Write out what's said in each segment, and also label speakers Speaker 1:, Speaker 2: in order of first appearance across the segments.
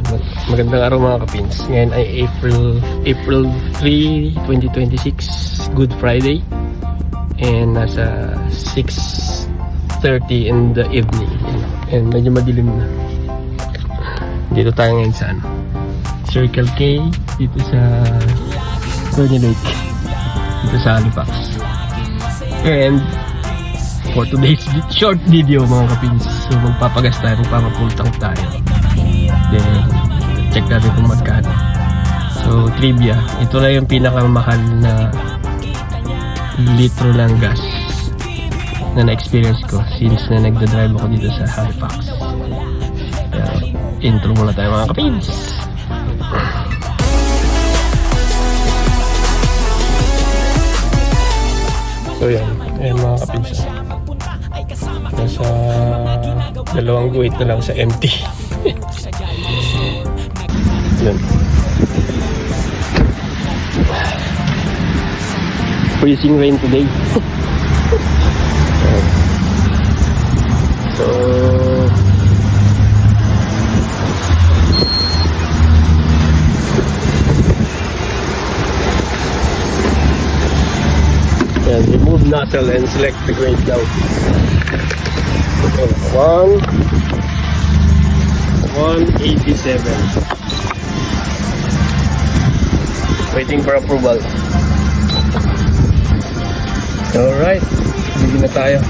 Speaker 1: Magandang araw mga kapins. Ngayon ay April 3, 2026, Good Friday. And nasa 6:30 in the evening. And medyo madilim na. Dito tayo ngayon sa Circle K, dito sa Fernie Lake, dito sa Halifax. And for today's short video mga kapins, so magpapagas tayo, magpapapultang tayo. Then check natin kung magkano. So trivia, ito na yung pinakamahal na litro ng gas na na-experience ko since na nagdadrive ako dito sa Halifax. Pero intro muna tayo mga kapins. So yan mga kapins, nasa 2 guhit na lang sa empty. Yan. Freezing rain today. So yan, remove nozzle and select the grade down. Okay, 187. Waiting for approval. Alright, bigyan na tayo.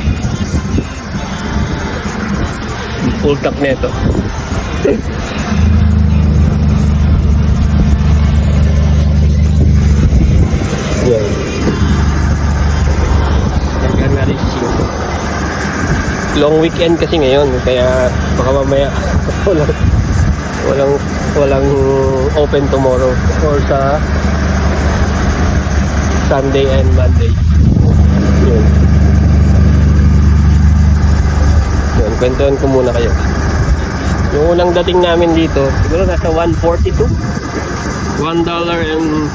Speaker 1: Full tank na ito. Yan. Nagkan na rin siya. Long weekend kasi ngayon, kaya baka mamaya walang open tomorrow or sa Sunday and Monday. Yun. Yun, kwentuhan ko muna kayo. Yung unang dating namin dito, siguro nasa $1.42. $1.42.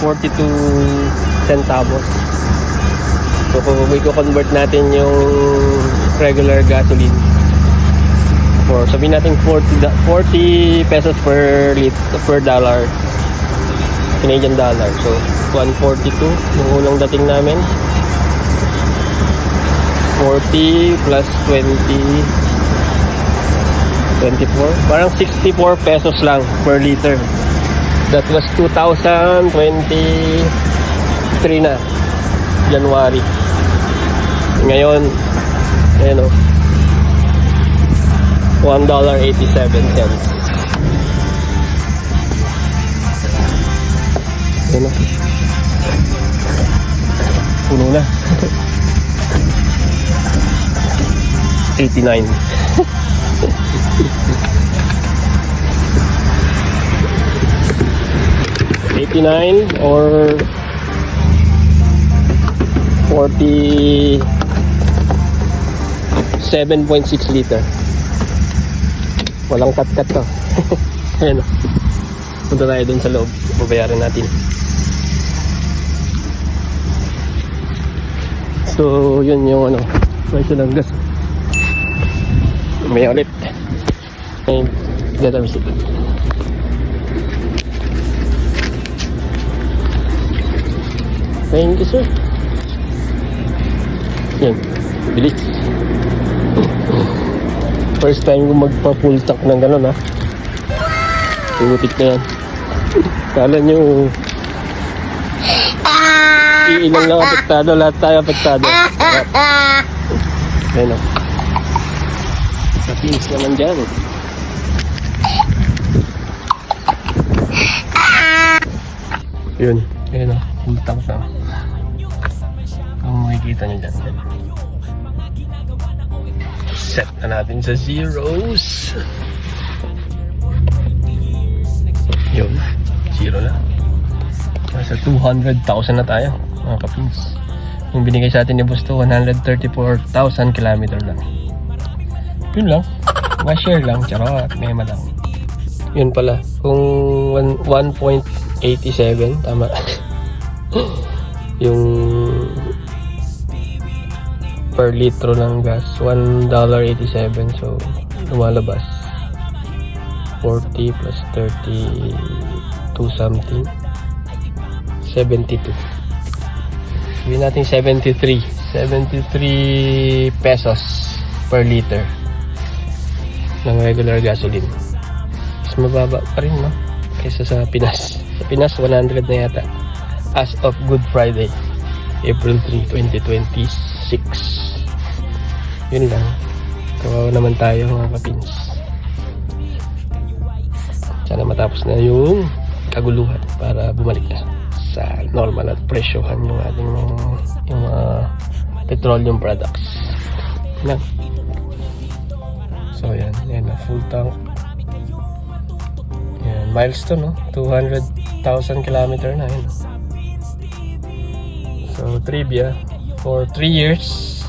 Speaker 1: So kung i-convert natin yung regular gasoline for, sabihin natin 40 pesos per dollar, Canadian dollar. So 142 yung unang dating namin. 40 plus 20, 24, parang 64 pesos lang per liter. That was 2023 na January. Ngayon ayan o, $1.87. Ayan o, puno na. 89. Or 47.6 liter. Walang cut-cut to. Ayan o, punta tayo dun sa loob, babayaran natin. So yun yung presyo ng gas. May ulit. Ay, data receipt. Thank you, sir. Yan, bilis. First time ko magpa-full tank ng gano'n, ha. Tutik na yan. Kala nyo iilang lang apektado, lahat tayo apektado. Ayan o, kapins naman dyan. Yun, ayan o, full tank na. Kung makikita nyo dyan, set na natin sa zeros. Yun, zero na. Nasa 200,000 na tayo mga kapins. Yung binigay sa atin ni Busto, 134,000 kilometer lang. Yun lang, ma-share lang, charot, mema lang. Yun pala, kung 1.87, tama. Yung per litro ng gas, $1.87. So lumalabas 40 plus 32 something. 72. Sabihin natin 73 pesos per liter ng regular gasoline. Mas mababa pa rin, no? Kaysa sa Pinas. Sa Pinas 100 na yata as of Good Friday, April 3, 2026. Yun lang. Kawawa naman tayo mga kapins. Sana matapos na yung kaguluhan para bumalik na sa normal at presyohan yung ating yung petroleum products. Yan. So yan na full tank. Yan, milestone, no? 200,000 kilometer na yun. So trivia, for 3 years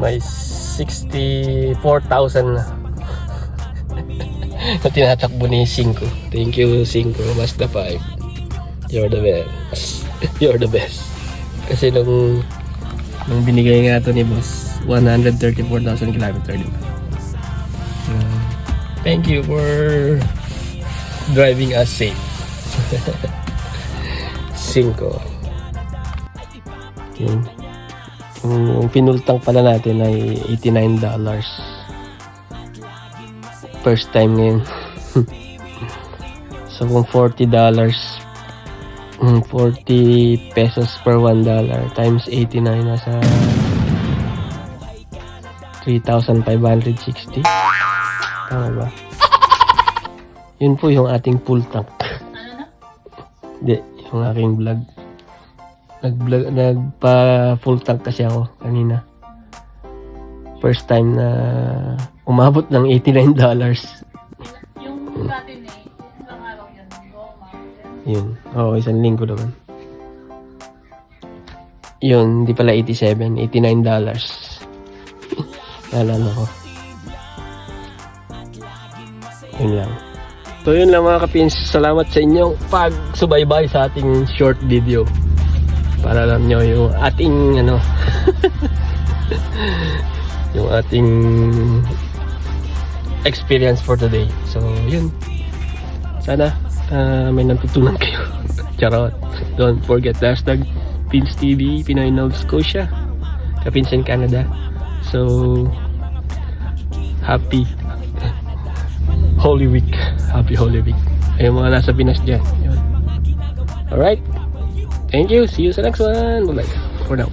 Speaker 1: may 64,000 na na tinatakbo ni 5. Thank you 5, Mazda 5. You're the best. You're the best. Kasi nung binigay nga to ni boss, 134,000 kilometer, diba? Thank you for driving us safe. 5. Yung pinultang pala natin ay $89. First time ngayon. So kung $40, 40 pesos per $1 times 89 nasa 3,560. Tama ba? Yun po yung ating full tank. Hindi, yung aking vlog. Nagpa full tank kasi ako kanina. First time na umabot ng $89.
Speaker 2: Yung natin ilang araw yan.
Speaker 1: Yun. Oo, isang linggo naman. Yun, hindi pala 87, $89. Naalala ko. Yun lang. So yun lang mga kapins. Salamat sa inyong pagsubaybay sa ating short video. Para alam nyo yung ating yung ating experience for today. So yun. Sana may natutunan kayo. Charot. Don't forget hashtag Pins TV, Pinoy Nova Scotia, Kapinsan Canada. So happy Holy Week. Happy Holy Week. Ayun mga nasa Pinas dyan. Yun. Alright. Thank you. See you sa next one. Bye-bye. For now.